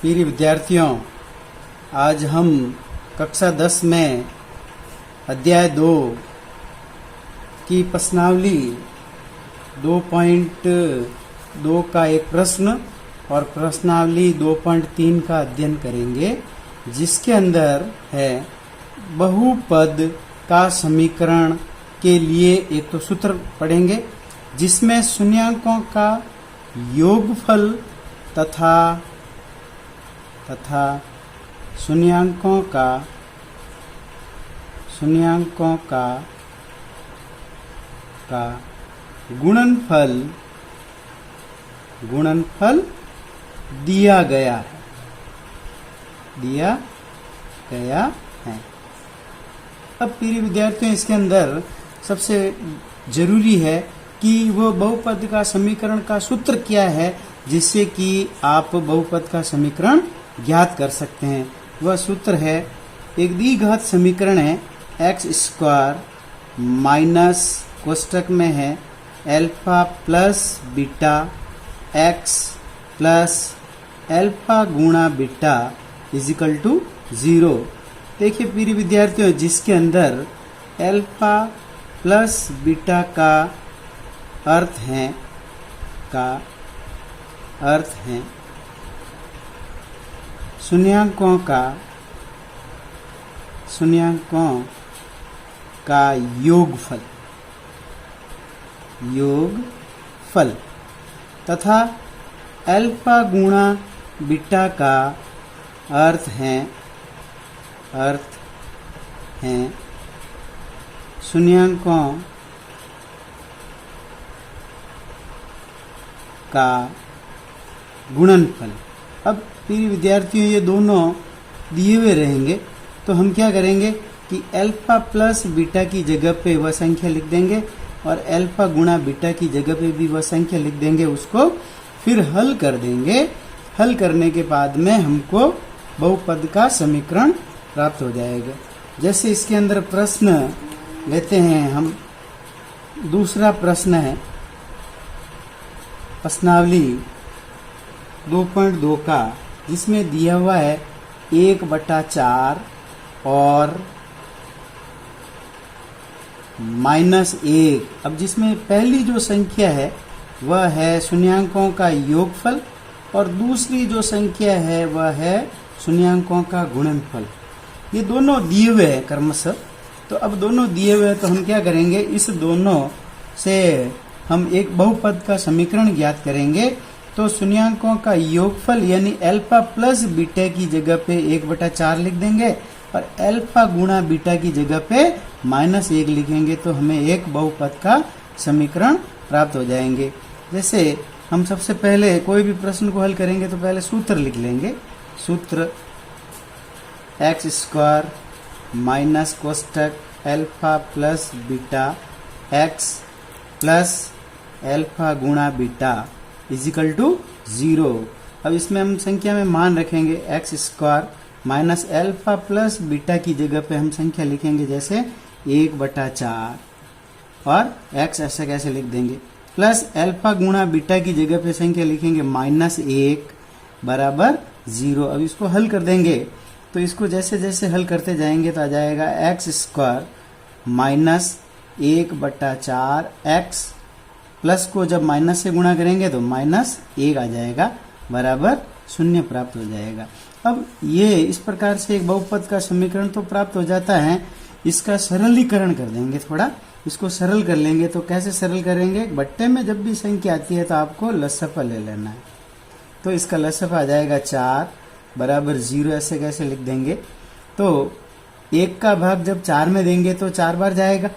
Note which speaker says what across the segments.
Speaker 1: प्रिय विद्यार्थियों, आज हम कक्षा 10 में अध्याय 2 की प्रश्नावली 2.2 का एक प्रश्न और प्रश्नावली 2.3 का अध्ययन करेंगे, जिसके अंदर है बहुपद का समीकरण के लिए एक तो सूत्र पढ़ेंगे, जिसमें शून्यांकों का योगफल तथा शून्यांकों का गुणनफल दिया गया है। अब प्रिय विद्यार्थियों, इसके अंदर सबसे जरूरी है कि वो बहुपद का समीकरण का सूत्र क्या है, जिससे कि आप बहुपद का समीकरण ज्ञात कर सकते हैं। वह सूत्र है, एक द्विघात समीकरण है एक्स स्क्वायर माइनस कोष्टक में है alpha plus beta X plus alpha गुणा बीटा इजिकल टू 0। देखिए प्रिय विद्यार्थियों, जिसके अंदर अल्फा प्लस बीटा का अर्थ है शून्यांकों का योगफल तथा अल्फा गुणा बीटा का अर्थ है शून्यांकों का गुणनफल। अब प्रिय विद्यार्थियों, ये दोनों दिए हुए रहेंगे, तो हम क्या करेंगे कि अल्फा प्लस बीटा की जगह पे वह संख्या लिख देंगे और अल्फा गुणा बीटा की जगह पे भी वह संख्या लिख देंगे, उसको फिर हल कर देंगे। हल करने के बाद में हमको बहुपद का समीकरण प्राप्त हो जाएगा। जैसे इसके अंदर प्रश्न लेते हैं हम, दूसरा प्रश्न है प्रश्नावली 2.2 का, जिसमें दिया हुआ है 1/4 और -1। अब जिसमें पहली जो संख्या है वह है शून्यांकों का योगफल और दूसरी जो संख्या है वह है शून्यांकों का गुणनफल। ये दोनों दिए हुए हैं क्रमशः। तो अब दोनों दिए हुए हैं, तो हम क्या करेंगे, इस दोनों से हम एक बहुपद का समीकरण ज्ञात करेंगे। तो शून्यांकों का योगफल यानी अल्फा प्लस बीटा की जगह पे 1/4 लिख देंगे और अल्फा गुणा बीटा की जगह पे -1 लिखेंगे, तो हमें एक बहुपद का समीकरण प्राप्त हो जाएंगे। जैसे हम सबसे पहले कोई भी प्रश्न को हल करेंगे तो पहले सूत्र लिख लेंगे। सूत्र एक्स स्क्वायर माइनस कोष्टक alpha plus beta X plus alpha गुणा बीटा इजिकल टू 0। अब इसमें हम संख्या में मान रखेंगे X square minus alpha plus beta की जगह पे हम संख्या लिखेंगे, जैसे 1/4 और एक्स ऐसे कैसे लिख देंगे, प्लस अल्फा गुणा बीटा की जगह पे संख्या लिखेंगे -1 बराबर 0। अब इसको हल कर देंगे, तो इसको जैसे जैसे हल करते जाएंगे तो आ जाएगा x square minus 1/4 x plus को जब माइनस से गुणा करेंगे तो -1 आ जाएगा बराबर 0 प्राप्त हो जाएगा। अब ये इस प्रकार से एक बहुपद का समीकरण तो प्राप्त हो जाता है। इसका सरलीकरण कर देंगे, थोड़ा इसको सरल कर लेंगे। तो कैसे सरल करेंगे, बट्टे में जब भी संख्या आती है तो आपको लसफा ले लेना है। तो इसका लसफा आ जाएगा 4 बराबर 0, ऐसे कैसे लिख देंगे। तो 1 का भाग जब 4 में देंगे तो 4 बार जाएगा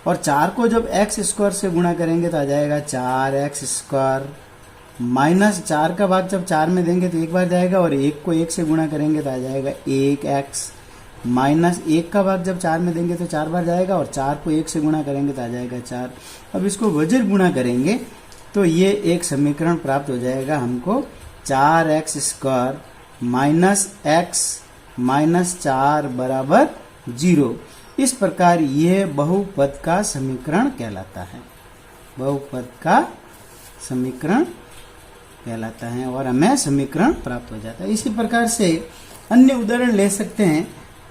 Speaker 1: और 4 को जब एक्स स्क्वायर से गुणा करेंगे तो आ जाएगा 4x स्क्वायर माइनस 4 का भाग जब 4 में देंगे तो 1 बार जाएगा और 1 को 1 से गुणा करेंगे तो आ जाएगा 1x माइनस 1 का भाग जब 4 में देंगे तो 4 बार जाएगा और 4 को 1 से गुणा करेंगे तो आ जाएगा 4। अब इसको वज्र गुणा करेंगे तो ये एक समीकरण प्राप्त हो जाएगा हमको 4x square minus x minus 4 बराबर 0। इस प्रकार यह बहुपद का समीकरण कहलाता है। बहुपद का समीकरण कहलाता है और हमें समीकरण प्राप्त हो जाता है। इसी प्रकार से अन्य उदाहरण ले सकते हैं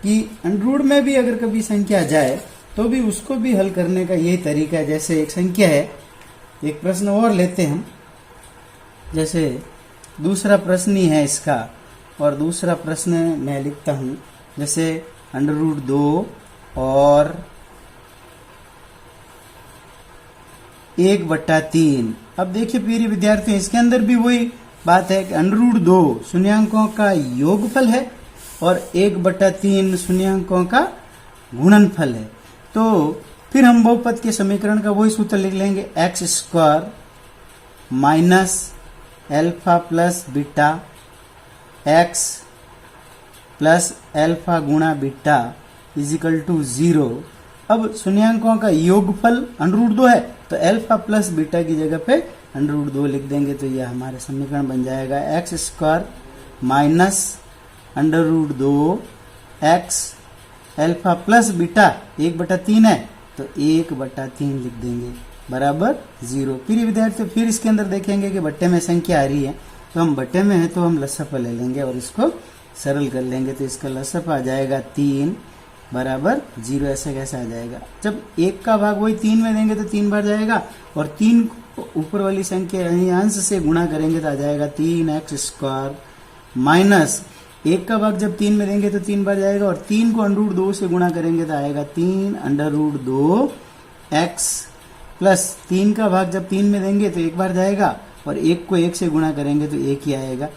Speaker 1: कि अंडर में भी अगर कभी संख्या जाए तो भी उसको भी हल करने का यही तरीका है। जैसे एक संख्या है, एक प्रश्न और लेते हैं हम, जैसे दूसरा प्रश्न ही है इसका, और दूसरा प्रश्न मैं लिखता हूं जैसे √2 और 1/3। अब देखिए प्रिय विद्यार्थियों, इसके अंदर भी वही बात है कि √2 शून्यांकों का योगफल है और 1/3 शून्यांकों का गुणनफल है। तो फिर हम बहुपद के समीकरण का वही सूत्र लिख लेंगे, x² minus alpha plus beta x plus alpha गुणा बीटा इजिकल टू 0। अब शून्यांकों का योगफल √2 है तो अल्फा प्लस बीटा की जगह पे √2 लिख देंगे, तो यह हमारा समीकरण बन जाएगा x² minus √2 x alpha plus beta 1/3 है तो 1/3 लिख देंगे बराबर 0। फिर विद्यार्थी फिर इसके अंदर देखेंगे कि बट्टे में संख्या आ रही है, तो हम बट्टे में है तो हम लसप ले लेंगे और इसको सरल कर लेंगे, तो इसका लसप आ जाएगा 3 बराबर 0। ऐसे कैसे आ जाएगा, जब 1 का भाग वही 3 में देंगे तो 3 बार जाएगा और 3 को ऊपर वाली संख्या यानी अंश से गुणा करेंगे तो आ जाएगा 3x² माइनस 1 का भाग जब 3 में देंगे तो 3 बार जाएगा और 3 को √2 से गुणा करेंगे तो आएगा 3 √2 x प्लस 3 का भाग जब 3 में देंगे तो 1 बार जाएगा और 1 को 1 से गुणा करेंगे तो 1 ही आएगा।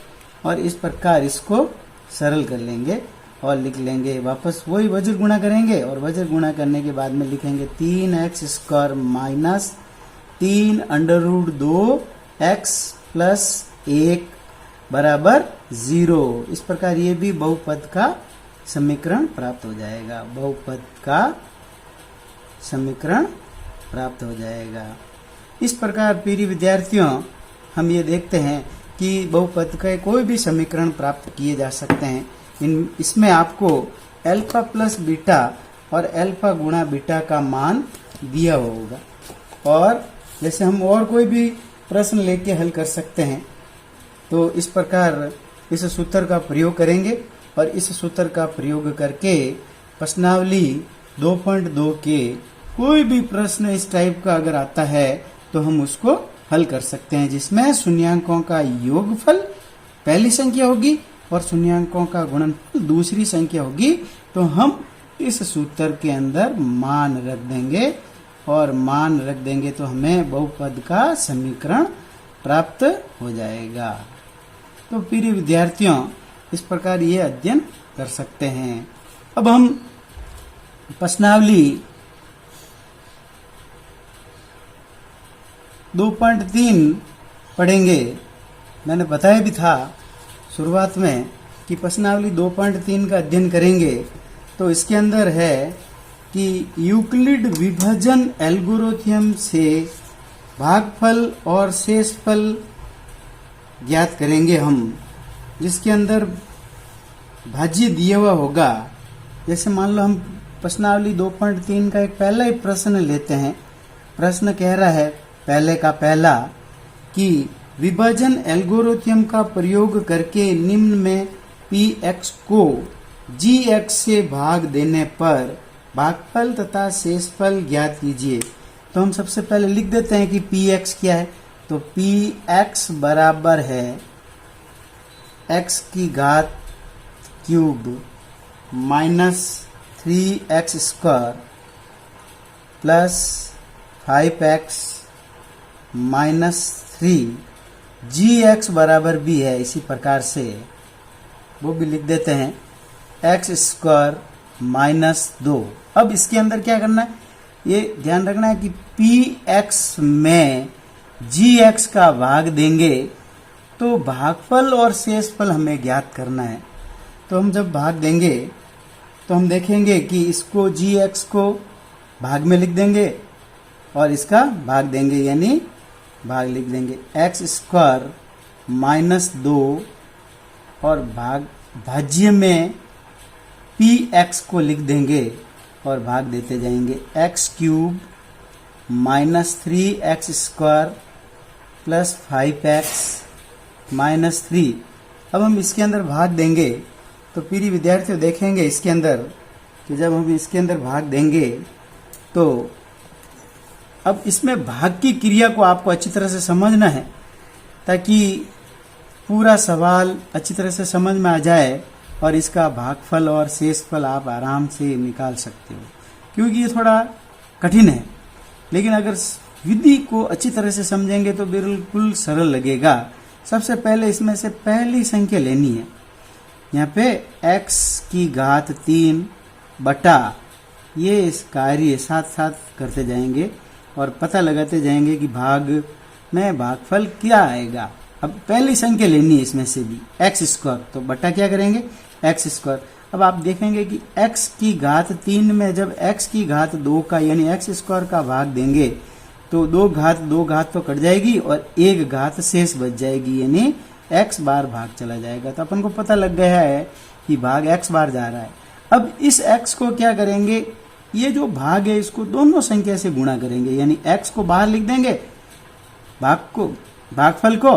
Speaker 1: और इस प्रकार इसको सरल कर लेंगे और लिख लेंगे, वापस वही वज्र गुणा करेंगे और वज्र गुणा करने के बाद में लिखेंगे 3x² माइनस 3 √2 x प्लस 1 बराबर 0। इस प्रकार ये भी बहुपद का समीकरण प्राप्त हो जाएगा, बहुपद का समीकरण प्राप्त हो जाएगा। इस प्रकार प्रिय विद्यार्थियों हम ये देखते हैं कि बहुपद के कोई भी समीकरण प्राप्त किए जा सकते हैं। इसमें आपको अल्फा प्लस बीटा और अल्फा गुणा बीटा का मान दिया होगा और जैसे हम और कोई भी प्रश्न लेके हल कर सकते हैं, तो इस प्रकार इस सूत्र का प्रयोग करेंगे और इस सूत्र का प्रयोग करके प्रश्नावली 2.2 के कोई भी प्रश्न इस टाइप का अगर आता है तो हम उसको हल कर सकते हैं, जिसमें शून्यांकों का योगफल पहली संख्या होगी और शून्यांकों का गुणनफल दूसरी संख्या होगी। तो हम इस सूत्र के अंदर मान रख देंगे और मान रख देंगे तो हमें बहुपद का समीकरण प्राप्त हो जाएगा। तो प्रिय विद्यार्थियों इस प्रकार ये अध्ययन कर सकते हैं। अब हम प्रश्नावली 2.3 पढ़ेंगे। मैंने बताया भी था शुरुआत में कि प्रश्नावली 2.3 का अध्ययन करेंगे। तो इसके अंदर है कि यूक्लिड विभाजन एल्गोरिथम से भागफल और शेषफल ज्ञात करेंगे हम, जिसके अंदर भाज्य दिया हुआ होगा। जैसे मान लो हम प्रश्नावली 2.3 का एक पहला ही प्रश्न लेते हैं। प्रश्न कह रहा है पहले का पहला कि विभाजन एल्गोरिथम का प्रयोग करके निम्न में px को gx से भाग देने पर भागफल तथा शेषफल ज्ञात कीजिए। तो हम सबसे पहले लिख देते हैं कि px क्या है। तो px बराबर है x की घात cube minus 3x² plus 5x minus 3। gx बराबर भी है इसी प्रकार से, वो भी लिख देते हैं x² माइनस 2। अब इसके अंदर क्या करना है, ये ध्यान रखना है कि px में gx का भाग देंगे तो भागफल और शेषफल हमें ज्ञात करना है। तो हम जब भाग देंगे तो हम देखेंगे कि इसको gx को भाग में लिख देंगे और इसका भाग देंगे, यानी भाग लिख देंगे x² माइनस 2 और भाज्य में px को लिख देंगे और भाग देते जाएंगे x³ minus 3x² plus 5x -3। अब हम इसके अंदर भाग देंगे तो प्रिय विद्यार्थियों देखेंगे इसके अंदर कि जब हम इसके अंदर भाग देंगे तो अब इसमें भाग की क्रिया को आपको अच्छी तरह से समझना है ताकि पूरा सवाल अच्छी तरह से समझ में आ जाए और इसका भागफल और शेषफल आप आराम से निकाल सकते हो, क्योंकि ये थोड़ा कठिन है। लेकिन अगर विधि को अच्छी तरह से समझेंगे तो बिल्कुल सरल लगेगा। सबसे पहले इसमें से पहली संख्या लेनी है। यहाँ पे x की घात 3 बटा ये इस कार्य साथ साथ करते जाएंगे और पता लगाते जाएंगे कि भाग में भागफल क्या आएगा। अब पहली संख्या लेनी है इसमें से भी x स्क्वायर, तो बटा क्या करेंगे x स्क्वायर। अब आप देखेंगे कि x की घात 3 में जब x की घात 2 का यानी x स्क्वायर का भाग देंगे तो दो घात तो कट जाएगी और एक घात शेष बच जाएगी, यानी x बार भाग चला जाएगा। तो अपन को पता लग गया है कि भाग x बार जा रहा है। अब इस x को क्या करेंगे, ये जो भाग है इसको दोनों संख्या से गुणा करेंगे, यानी x को बाहर लिख देंगे भागफल को,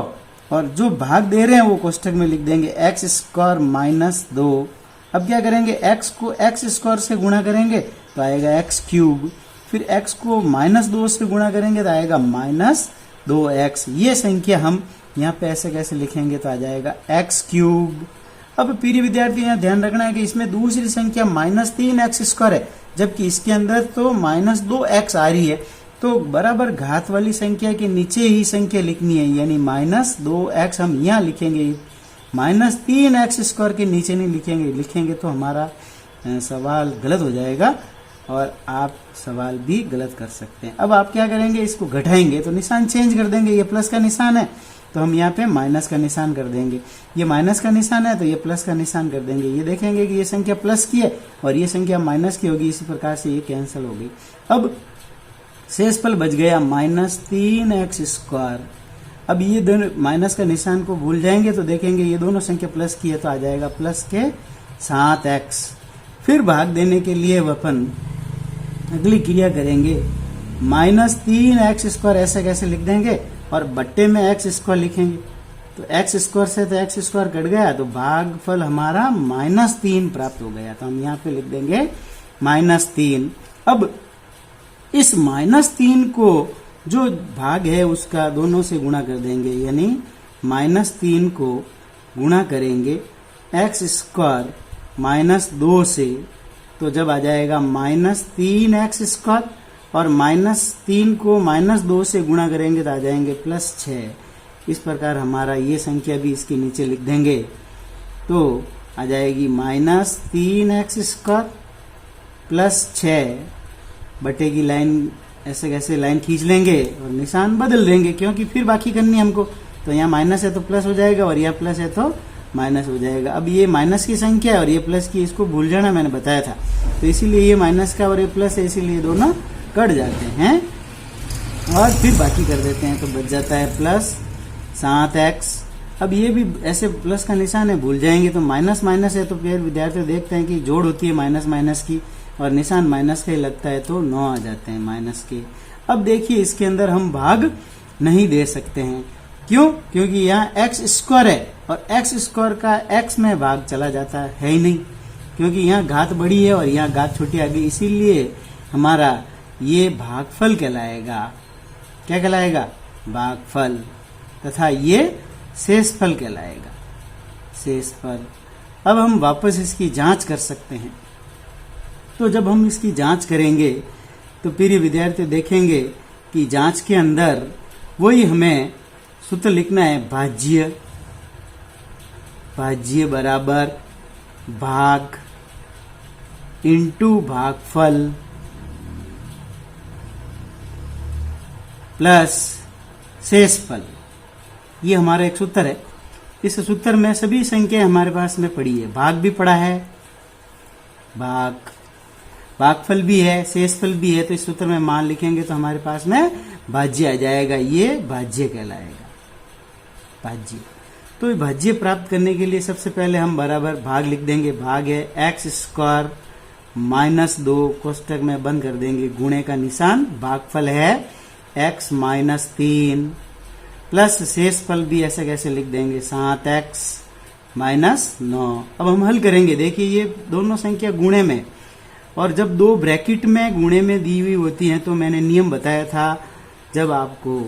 Speaker 1: और जो भाग दे रहे हैं वो कोष्ठक में लिख देंगे x स्क्वायर माइनस 2। अब क्या करेंगे, x को x स्क्वायर से गुणा करेंगे तो आएगा x क्यूब, फिर x को -2 से गुणा करेंगे तो आएगा -2x। ये संख्या हम यहाँ पे ऐसे कैसे लिखेंगे तो आ जाएगा x क्यूब। अब प्रिय विद्यार्थी यहाँ ध्यान रखना है कि इसमें दूसरी संख्या -3x स्क्वायर है, जबकि इसके अंदर तो -2x आ रही है। तो बराबर घात वाली संख्या के नीचे ही संख्या लिखनी है, यानी -2x हम यहाँ लिखेंगे, -3x स्क्वायर के नीचे नहीं लिखेंगे तो हमारा सवाल गलत हो जाएगा और आप सवाल भी गलत कर सकते हैं। अब आप क्या करेंगे, इसको घटाएंगे तो निशान चेंज कर देंगे। ये प्लस का निशान है तो हम यहाँ पे माइनस का निशान कर देंगे, ये माइनस का निशान है तो ये प्लस का निशान कर देंगे। ये देखेंगे कि ये संख्या प्लस की है और ये संख्या माइनस की होगी, इसी प्रकार से ये कैंसिल हो गई। अब शेषफल बच गया -3x स्क्वायर। अब ये दोनों माइनस का निशान को भूल जाएंगे तो देखेंगे ये दोनों संख्या प्लस की है तो आ जाएगा प्लस के 7x। फिर भाग देने के लिए अपन अगली क्रिया करेंगे, -3x स्क्वायर ऐसे कैसे लिख देंगे और बट्टे में x स्क्वायर लिखेंगे, तो x स्क्वायर से तो x स्क्वायर कट गया तो भागफल हमारा -3 प्राप्त हो गया, तो हम यहाँ पे लिख देंगे -3। अब इस -3 को जो भाग है उसका दोनों से गुणा कर देंगे, यानी -3 को गुणा करेंगे x स्क्वायर -2 से, तो जब आ जाएगा -3x स्क्वायर, और -3 को -2 से गुणा करेंगे तो आ जाएंगे +6। इस प्रकार हमारा ये संख्या भी इसके नीचे लिख देंगे तो आ जाएगी -3x स्क्वायर +6 बटे की लाइन ऐसे कैसे लाइन खींच लेंगे और निशान बदल देंगे, क्योंकि फिर बाकी करनी हमको। तो यहाँ माइनस है तो प्लस हो जाएगा और यह प्लस है तो माइनस हो जाएगा। अब ये माइनस की संख्या है और ये प्लस की, इसको भूल जाना मैंने बताया था, तो इसीलिए ये माइनस का और ये प्लस है, इसीलिए दोनों कट जाते हैं और फिर बाकी कर देते हैं तो बच जाता है +7x। अब ये भी ऐसे प्लस का निशान है, भूल जाएंगे तो माइनस माइनस है, तो फिर विद्यार्थी देखते हैं कि जोड़ होती है माइनस माइनस की और निशान माइनस का ही लगता है तो 9 आ जाते हैं माइनस के। अब देखिए इसके अंदर हम भाग नहीं दे सकते हैं, क्यों? क्योंकि यहाँ x स्क्वायर है और x स्क्वायर का x में भाग चला जाता है ही नहीं, क्योंकि यहाँ घात बड़ी है और यहाँ घात छोटी आ गई, इसीलिए हमारा ये भागफल कहलाएगा। क्या कहलाएगा? भागफल। तथा ये शेषफल कहलाएगा, शेषफल। अब हम वापस इसकी जांच कर सकते हैं। तो जब हम इसकी जांच करेंगे तो प्रिय विद्यार्थी देखेंगे कि जांच के अंदर वही हमें सूत्र लिखना है, भाज्य। भाज्य बराबर भाग इंटू भागफल प्लस शेषफल। ये हमारा एक सूत्र है। इस सूत्र में सभी संख्या हमारे पास में पड़ी है, भाग भी पड़ा है, भागफल भी है, शेषफल भी है। तो इस सूत्र में मान लिखेंगे तो हमारे पास में भाज्य आ जाएगा, ये भाज्य कहलाएगा, भाज्य। तो भाज्य प्राप्त करने के लिए सबसे पहले हम बराबर भाग लिख देंगे। भाग है x स्क्वायर -2 कोष्टक में बंद कर देंगे, गुणे का निशान। भागफल है x -3 प्लस शेषफल भी ऐसे कैसे लिख देंगे 7x माइनस 9। अब हम हल करेंगे। देखिए ये दोनों संख्या गुणे में, और जब दो ब्रैकेट में गुणे में दी हुई होती हैं तो मैंने नियम बताया था जब आपको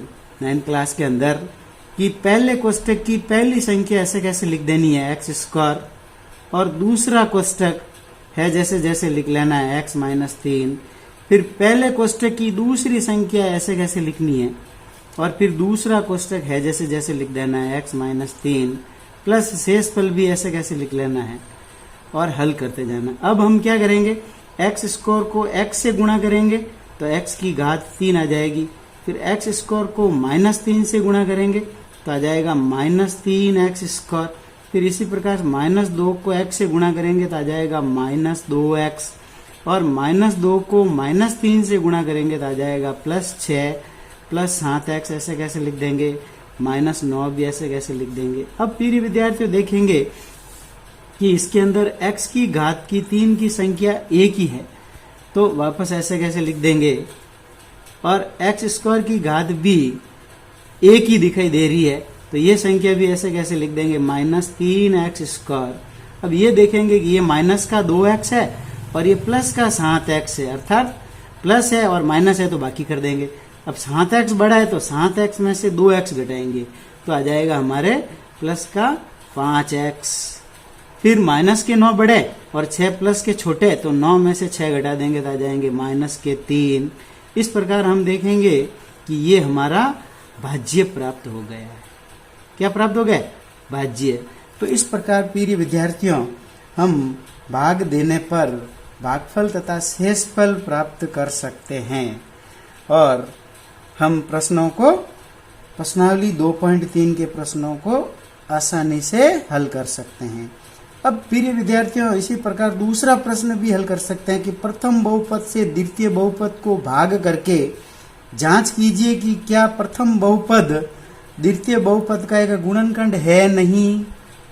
Speaker 1: 9th क्लास के अंदर कि पहले कोष्टक की पहली संख्या ऐसे कैसे लिख देनी है एक्स स्क्वायर, और दूसरा कोष्टक है जैसे जैसे लिख लेना है x माइनस 3। फिर पहले कोष्टक की दूसरी संख्या ऐसे कैसे लिखनी है, और फिर दूसरा कोष्टक है जैसे जैसे लिख देना है x माइनस 3 प्लस शेषफल भी ऐसे कैसे लिख लेना है और हल करते जाना। अब हम क्या करेंगे, एक्स स्क्वायर को x से गुणा करेंगे तो x की घात 3 आ जाएगी। फिर x स्क्वायर को माइनस 3 से गुणा करेंगे तो आ जाएगा माइनस 3x स्क्वायर। फिर इसी प्रकार माइनस 2 को x से गुणा करेंगे तो आ जाएगा माइनस 2x, और माइनस 2 को माइनस 3 से गुणा करेंगे तो आ जाएगा प्लस 6 प्लस 7x ऐसे कैसे लिख देंगे, माइनस 9 भी ऐसे कैसे लिख देंगे। अब प्रिय विद्यार्थियों देखेंगे कि इसके अंदर x की घात की 3 की संख्या एक ही है तो वापस ऐसे कैसे लिख देंगे, और x स्क्वायर की घात भी एक ही दिखाई दे रही है तो ये संख्या भी ऐसे कैसे लिख देंगे माइनस 3x स्क्वायर। अब ये देखेंगे कि ये माइनस का 2x है और ये प्लस का 7x है, अर्थात प्लस है और माइनस है तो बाकी कर देंगे। अब 7x बड़ा है तो 7x में से 2x घटाएंगे तो आ जाएगा हमारे प्लस का 5x। फिर माइनस के 9 बड़े और 6 प्लस के छोटे तो 9 में से 6 घटा देंगे तो आ जाएंगे माइनस के 3। इस प्रकार हम देखेंगे कि ये हमारा भाज्य प्राप्त हो गया है। क्या प्राप्त हो गया, भाज्य। तो इस प्रकार प्रिय विद्यार्थियों हम भाग देने पर भागफल तथा शेषफल प्राप्त कर सकते हैं, और हम प्रश्नों को प्रश्नावली 2.3 के प्रश्नों को आसानी से हल कर सकते हैं। अब प्रिय विद्यार्थियों इसी प्रकार दूसरा प्रश्न भी हल कर सकते हैं कि प्रथम बहुपद से द्वितीय बहुपद को भाग करके जांच कीजिए कि क्या प्रथम बहुपद द्वितीय बहुपद का एक गुणनखंड है नहीं।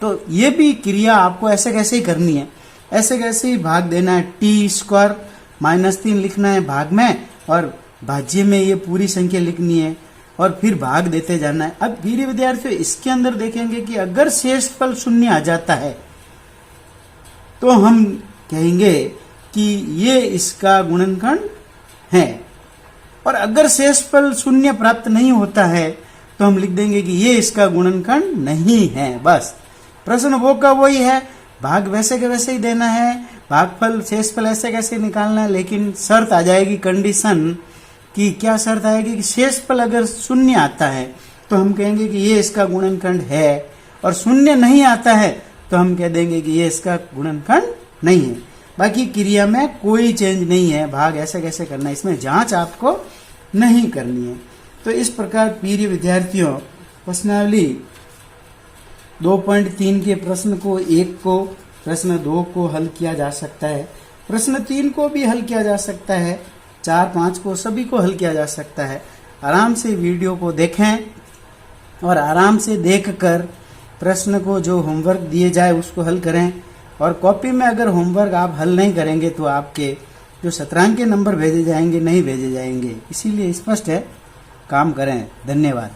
Speaker 1: तो ये भी क्रिया आपको ऐसे कैसे ही करनी है, ऐसे कैसे ही भाग देना है। टी स्क्वायर माइनस 3 लिखना है भाग में, और भाज्य में ये पूरी संख्या लिखनी है और फिर भाग देते जाना है। अब प्रिय विद्यार्थियों इसके अंदर देखेंगे कि अगर शेषफल शून्य आ जाता है तो हम कहेंगे कि ये इसका गुणनखंड है, और अगर शेषफल शून्य प्राप्त नहीं होता है तो हम लिख देंगे कि ये इसका गुणनखंड नहीं है। बस प्रश्न वो का वही है, भाग वैसे के वैसे ही देना है, भागफल शेषफल ऐसे कैसे निकालना है, लेकिन शर्त आ जाएगी, कंडीशन कि क्या शर्त आएगी कि शेषफल अगर शून्य आता है तो हम कहेंगे कि ये इसका गुणनखंड है, और शून्य नहीं आता है तो हम कह देंगे कि ये इसका गुणनखंड नहीं है। बाकी क्रिया में कोई चेंज नहीं है, भाग ऐसे कैसे करना है, इसमें जांच आपको नहीं करनी है। तो इस प्रकार प्रिय विद्यार्थियों प्रश्नावली 2.3 के प्रश्न को 1 को, प्रश्न 2 को हल किया जा सकता है, प्रश्न 3 को भी हल किया जा सकता है, 4, 5 को सभी को हल किया जा सकता है। आराम से वीडियो को देखें और आराम से देखकर प्रश्न को जो होमवर्क दिए जाए उसको हल करें, और कॉपी में अगर होमवर्क आप हल नहीं करेंगे तो आपके जो शतरंज के नंबर भेजे जाएंगे नहीं भेजे जाएंगे। इसीलिए स्पष्ट है, काम करें। धन्यवाद।